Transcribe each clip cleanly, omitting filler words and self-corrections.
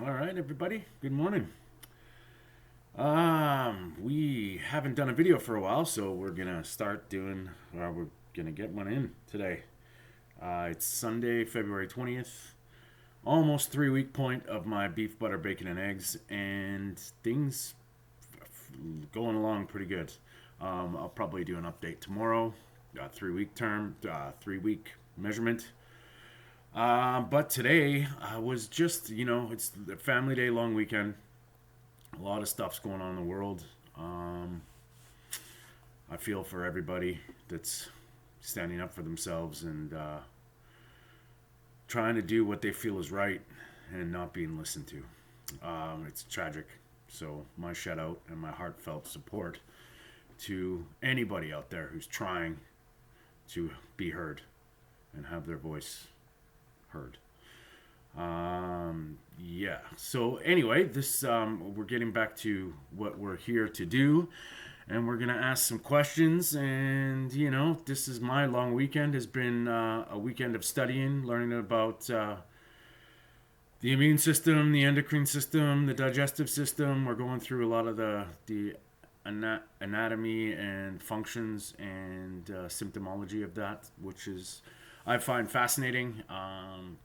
All right, everybody. Good morning. We haven't done a video for a while, so we're gonna start doing. We're gonna get one in today. It's Sunday, February 20th. Almost 3 week point of my beef, butter, bacon, and eggs, and things going along pretty good. I'll probably do an update tomorrow. 3 week term, 3 week measurement. But today was just, it's the family day long weekend. A lot of stuff's going on in the world. Um, I feel for everybody that's standing up for themselves and trying to do what they feel is right and not being listened to. It's tragic. So, my shout out and my heartfelt support to anybody out there who's trying to be heard and have their voice heard. Yeah. So anyway, this we're getting back to what we're here to do, and we're gonna ask some questions. And this is my long weekend. Has been a weekend of studying, learning about the immune system, the endocrine system, the digestive system. We're going through a lot of the anatomy and functions and symptomology of that, which is I find fascinating.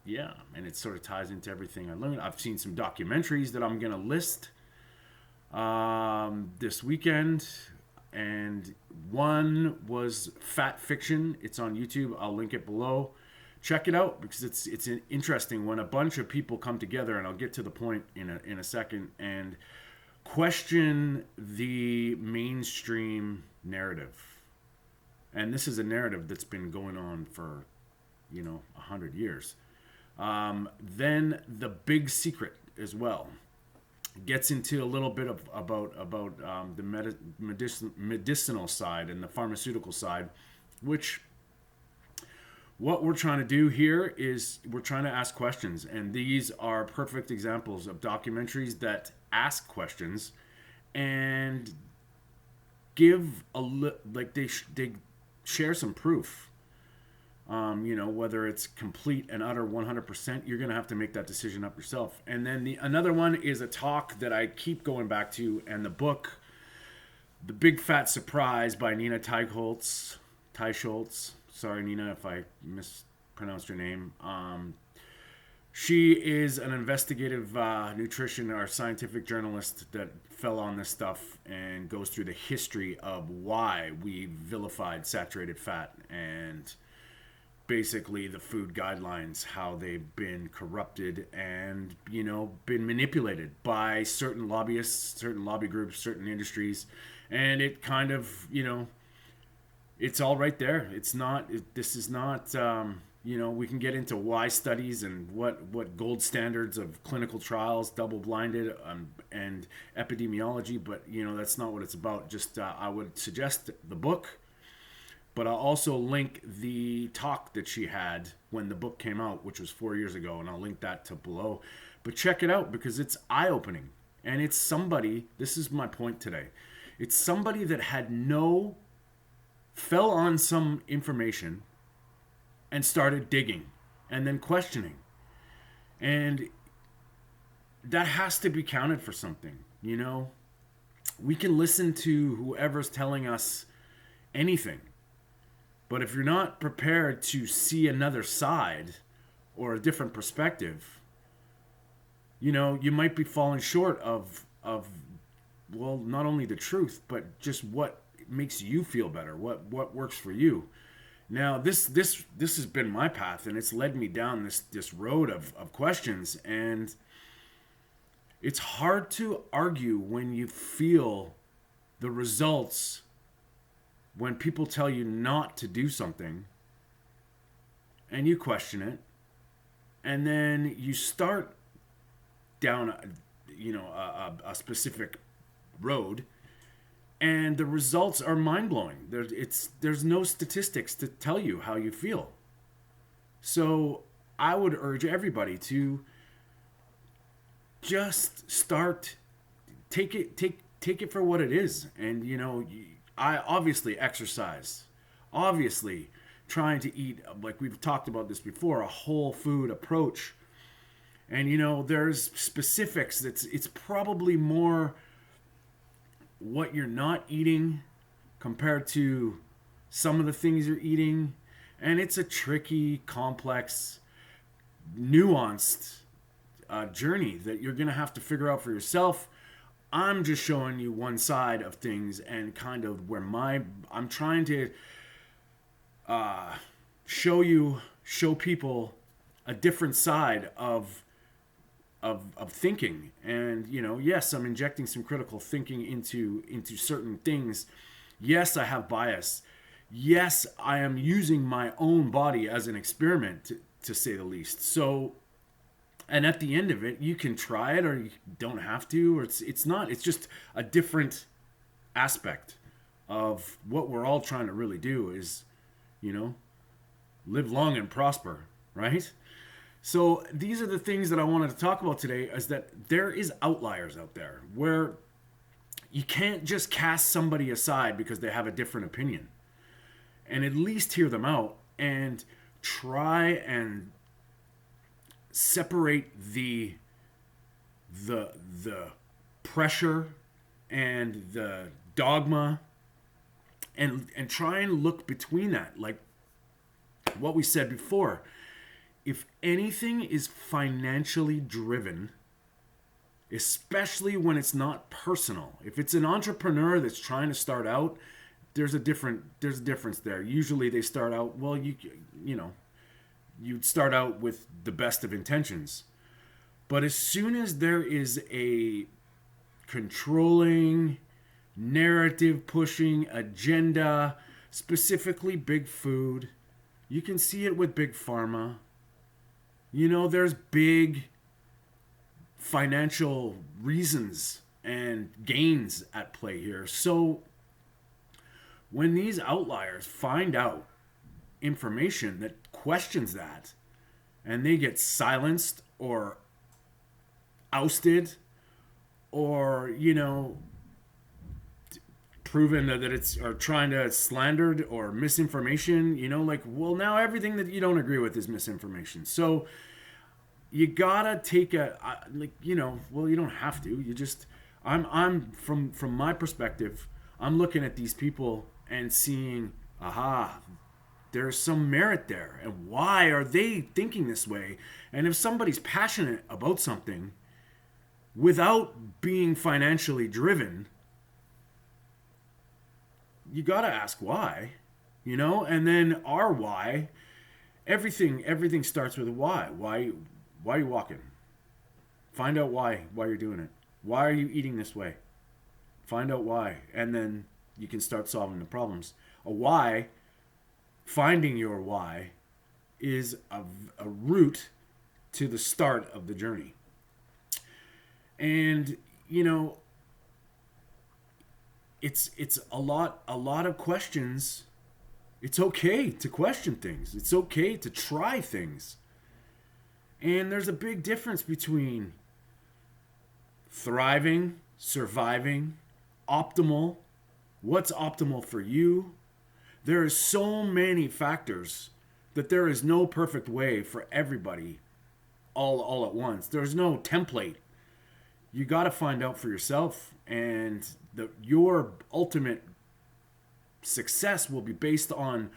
Yeah, and it sort of ties into everything I learned. I've seen some documentaries that I'm gonna list this weekend, and one was Fat Fiction. It's on YouTube. I'll link it below. Check it out because it's interesting when a bunch of people come together, and I'll get to the point in a second, and question the mainstream narrative. And this is a narrative that's been going on for 100 years. Then the big secret as well gets into a little bit of about the medicinal side and the pharmaceutical side, which what we're trying to do here is we're trying to ask questions, and these are perfect examples of documentaries that ask questions and give they share some proof. Whether it's complete and utter 100%, you're going to have to make that decision up yourself. And then another one is a talk that I keep going back to, and the book, The Big Fat Surprise by Nina Teicholz. Sorry, Nina, if I mispronounced your name. She is an investigative nutrition or scientific journalist that fell on this stuff and goes through the history of why we vilified saturated fat and basically the food guidelines, how they've been corrupted and been manipulated by certain lobbyists, certain lobby groups, certain industries. And it kind of it's all right there. This is not we can get into why studies and what gold standards of clinical trials, double blinded, and epidemiology, but that's not what it's about. Just I would suggest the book, but I'll also link the talk that she had when the book came out, which was 4 years ago, and I'll link that to below. But check it out because it's eye-opening. And it's somebody, this is my point today, it's somebody that fell on some information and started digging and then questioning. And that has to be counted for something, We can listen to whoever's telling us anything. But if you're not prepared to see another side or a different perspective, you might be falling short of not only the truth, but just what makes you feel better, what works for you. Now, this has been my path, and it's led me down this road of questions, and it's hard to argue when you feel the results. When people tell you not to do something and you question it, and then you start down a specific road, and the results are mind-blowing. There's no statistics to tell you how you feel. So I would urge everybody to just start, take it for what it is. And I obviously exercise, obviously trying to eat, like we've talked about this before, a whole food approach. And there's specifics. It's probably more what you're not eating compared to some of the things you're eating. And it's a tricky, complex, nuanced journey that you're going to have to figure out for yourself. I'm just showing you one side of things and kind of where I'm trying to show people a different side of thinking. And yes, I'm injecting some critical thinking into certain things. Yes, I have bias. Yes, I am using my own body as an experiment, to say the least. So, and at the end of it, you can try it or you don't have to, or it's not. It's just a different aspect of what we're all trying to really do is, live long and prosper, right? So these are the things that I wanted to talk about today, is that there is outliers out there where you can't just cast somebody aside because they have a different opinion, and at least hear them out and try and separate the pressure and the dogma, and try and look between that. Like what we said before, if anything is financially driven, especially when it's not personal, if it's an entrepreneur that's trying to start out, there's a difference there. Usually they start out, well, you'd start out with the best of intentions. But as soon as there is a controlling, narrative pushing agenda, specifically big food, you can see it with big pharma. There's big financial reasons and gains at play here. So when these outliers find out information that questions that, and they get silenced or ousted or proven that it's, or trying to slandered or misinformation, well, now everything that you don't agree with is misinformation. So you gotta take well, you don't have to, you just, I'm from my perspective, I'm looking at these people and seeing, there's some merit there. And why are they thinking this way? And if somebody's passionate about something without being financially driven, you got to ask why, and then our why. Everything starts with a why. Why are you walking? Find out why you're doing it. Why are you eating this way? Find out why. And then you can start solving the problems. A why, finding your why, is a route to the start of the journey. And it's a lot of questions. It's okay to question things. It's okay to try things. And there's a big difference between thriving, surviving, optimal. What's optimal for you? There are so many factors that there is no perfect way for everybody all at once. There's no template. You got to find out for yourself, and your ultimate success will be based on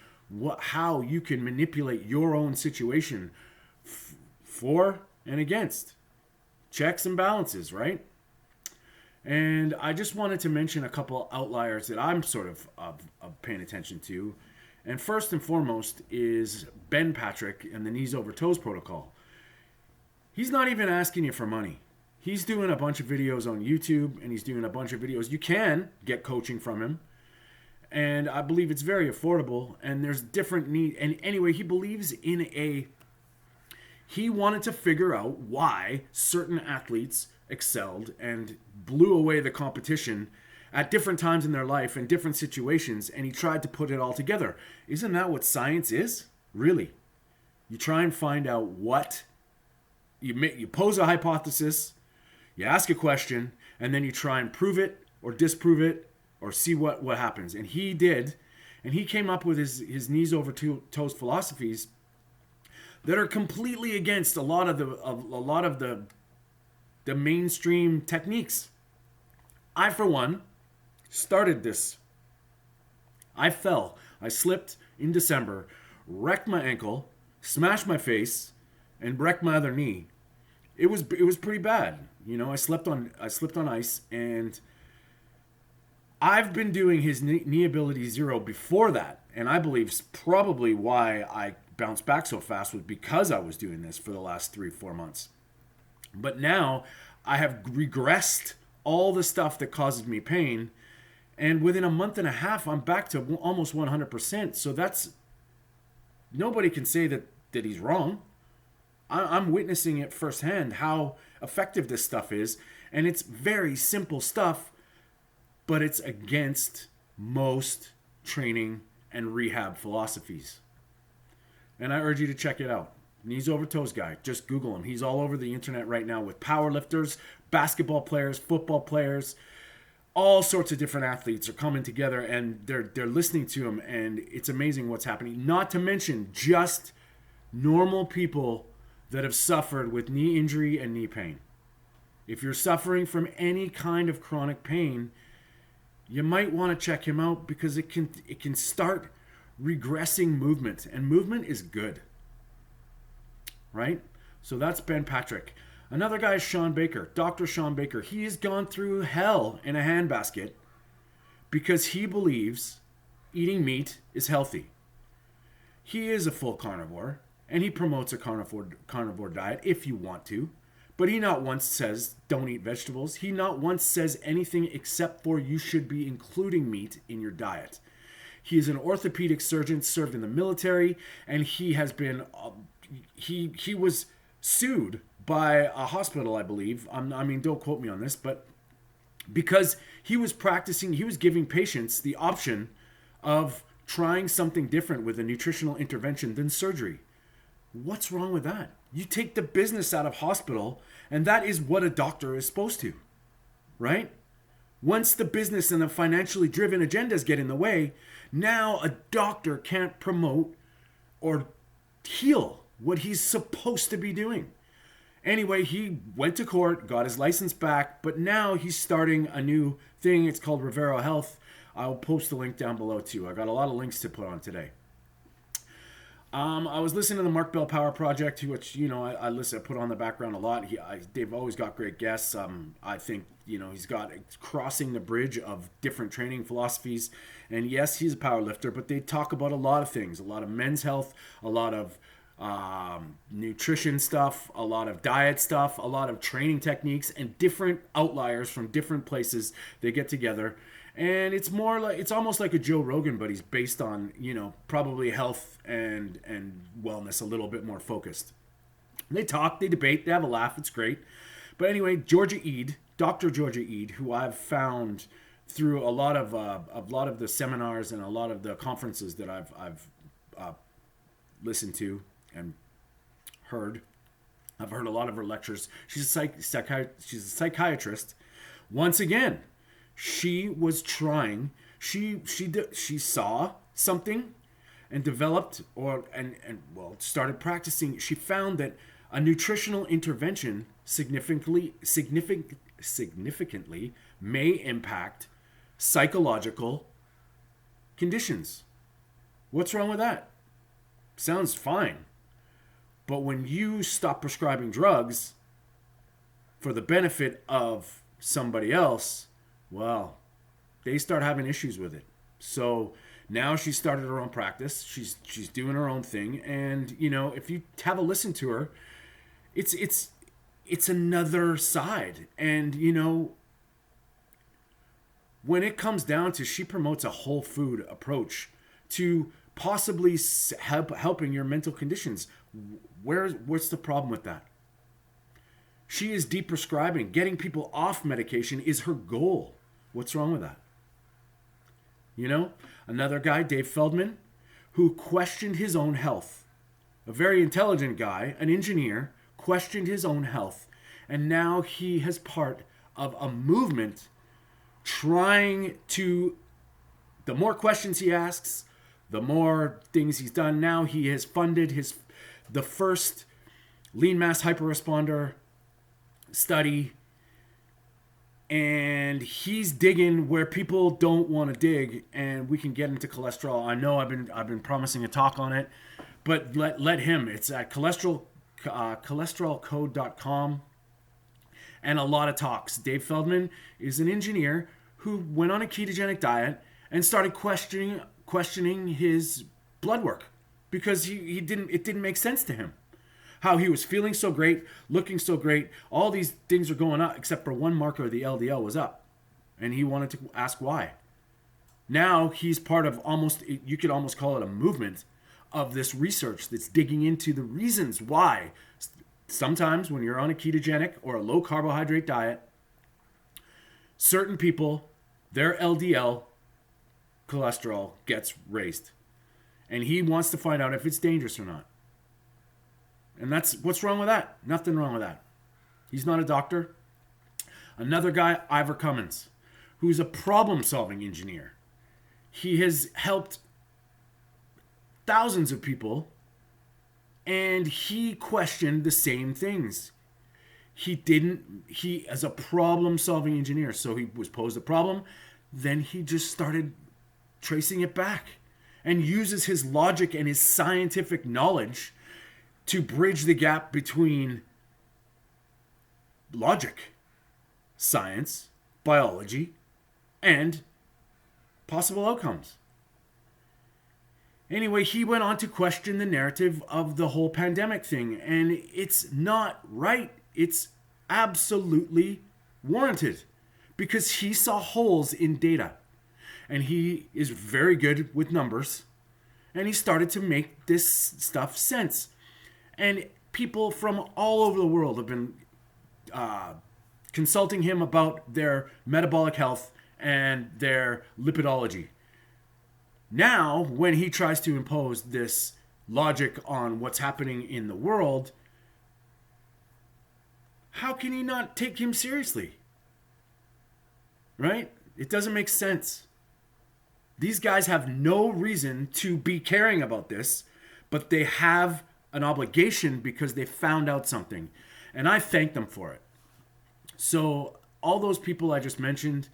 how you can manipulate your own situation for and against. Checks and balances, right? And I just wanted to mention a couple outliers that I'm sort of paying attention to. And first and foremost is Ben Patrick and the knees over toes protocol. He's not even asking you for money. He's doing a bunch of videos on YouTube, and he's doing a bunch of videos. You can get coaching from him. And I believe it's very affordable, and there's different needs. And anyway, he believes in he wanted to figure out why certain athletes excelled and blew away the competition at different times in their life and different situations, and he tried to put it all together. Isn't that what science is? Really? You try and find out what, you pose a hypothesis, you ask a question, and then you try and prove it or disprove it or see what happens. And he did, and he came up with his knees over toes philosophies. that are completely against a lot of the mainstream techniques. I, for one, started this. I fell. I slipped in December, wrecked my ankle, smashed my face, and wrecked my other knee. It was pretty bad. You know, I slipped on ice, and I've been doing his knee ability zero before that, and I believe probably why I bounced back so fast was because I was doing this for the last 3-4 months. But now I have regressed all the stuff that causes me pain, and within a month and a half, I'm back to almost 100%. So that's, nobody can say that he's wrong. I'm witnessing it firsthand how effective this stuff is, and it's very simple stuff, but it's against most training and rehab philosophies. And I urge you to check it out. Knees Over Toes guy. Just Google him. He's all over the internet right now with powerlifters, basketball players, football players. All sorts of different athletes are coming together, and they're listening to him, and it's amazing what's happening. Not to mention just normal people that have suffered with knee injury and knee pain. If you're suffering from any kind of chronic pain, you might want to check him out because it can start regressing movement, and movement is good. Right? So that's Ben Patrick. Another guy is Shawn Baker, Dr. Shawn Baker. He has gone through hell in a handbasket because he believes eating meat is healthy. He is a full carnivore, and he promotes a carnivore diet if you want to. But he not once says don't eat vegetables. He not once says anything except for you should be including meat in your diet. He is an orthopedic surgeon, served in the military, and he has been... He was sued by a hospital, I believe. I mean, don't quote me on this, but because he was giving patients the option of trying something different with a nutritional intervention than surgery. What's wrong with that? You take the business out of hospital, and that is what a doctor is supposed to, right? Once the business and the financially driven agendas get in the way, now a doctor can't promote or heal what he's supposed to be doing. Anyway, he went to court, got his license back, but now he's starting a new thing. It's called Revero Health. I'll post the link down below too. I got a lot of links to put on today. I was listening to the Mark Bell Power Project, which, you know, I put on the background a lot. They've always got great guests. I think, you know, he's got crossing the bridge of different training philosophies. And yes, he's a power lifter, but they talk about a lot of things, a lot of men's health, a lot of nutrition stuff, a lot of diet stuff, a lot of training techniques, and different outliers from different places. They get together, and it's almost like a Joe Rogan, but he's based on, you know, probably health and wellness, a little bit more focused. They talk, they debate, they have a laugh. It's great. But anyway, Dr. Georgia Ede, who I've found through a lot of the seminars and a lot of the conferences that I've listened to and heard. I've heard a lot of her lectures. She's a psychiatrist. Once again, she was trying. She saw something and developed started practicing. She found that a nutritional intervention significantly may impact psychological conditions. What's wrong with that? Sounds fine. But when you stop prescribing drugs for the benefit of somebody else, well, they start having issues with it. So now she started her own practice. She's doing her own thing. And, you know, if you have a listen to her, it's another side. And, you know, when it comes down to, she promotes a whole food approach to possibly helping your mental conditions. What's the problem with that? She is deprescribing. Getting people off medication is her goal. What's wrong with that? You know, another guy, Dave Feldman, who questioned his own health. A very intelligent guy, an engineer, questioned his own health. And now he is part of a movement trying to, the more questions he asks, the more things he's done. Now he has funded his the first lean mass hyperresponder study, and he's digging where people don't want to dig, and we can get into cholesterol. I know I've been promising a talk on it, but let him. It's at cholesterolcode.com, and a lot of talks. Dave Feldman is an engineer who went on a ketogenic diet and started questioning his blood work because it didn't make sense to him. How he was feeling so great, looking so great, all these things are going up except for one marker, the LDL was up. And he wanted to ask why. Now he's part of you could almost call it a movement of this research that's digging into the reasons why sometimes when you're on a ketogenic or a low carbohydrate diet, certain people, their LDL cholesterol gets raised. And he wants to find out if it's dangerous or not. And what's wrong with that? Nothing wrong with that. He's not a doctor. Another guy, Ivor Cummins, who's a problem-solving engineer. He has helped thousands of people, and he questioned the same things. He as a problem-solving engineer, so he was posed a problem, then he just started tracing it back and uses his logic and his scientific knowledge to bridge the gap between logic, science, biology, and possible outcomes. Anyway, he went on to question the narrative of the whole pandemic thing, and it's not right. It's absolutely warranted because he saw holes in data, and he is very good with numbers, and he started to make this stuff sense. And people from all over the world have been consulting him about their metabolic health and their lipidology. Now, when he tries to impose this logic on what's happening in the world, how can he not take him seriously? Right? It doesn't make sense. These guys have no reason to be caring about this, but they have an obligation because they found out something, and I thank them for it. So all those people I just mentioned,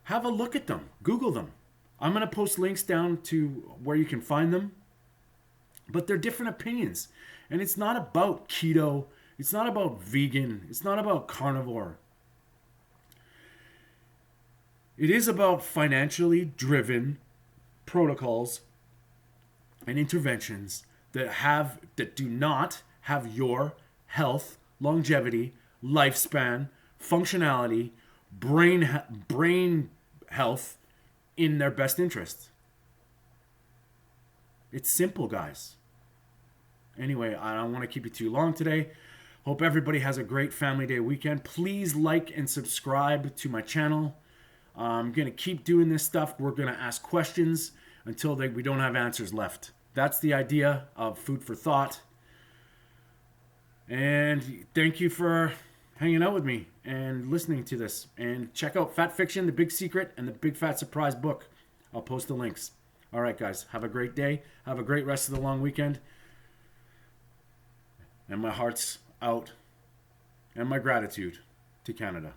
have a look at them, Google them. I'm going to post links down to where you can find them, but they're different opinions, and it's not about keto, it's not about vegan, it's not about carnivore. It is about financially driven protocols and interventions that do not have your health, longevity, lifespan, functionality, brain health in their best interest. It's simple, guys. Anyway, I don't want to keep you too long today. Hope everybody has a great Family Day weekend. Please like and subscribe to my channel. I'm going to keep doing this stuff. We're going to ask questions until we don't have answers left. That's the idea of Food for Thought. And thank you for hanging out with me and listening to this. And check out Fat Fiction, The Big Secret, and The Big Fat Surprise book. I'll post the links. All right, guys. Have a great day. Have a great rest of the long weekend. And my heart's out. And my gratitude to Canada.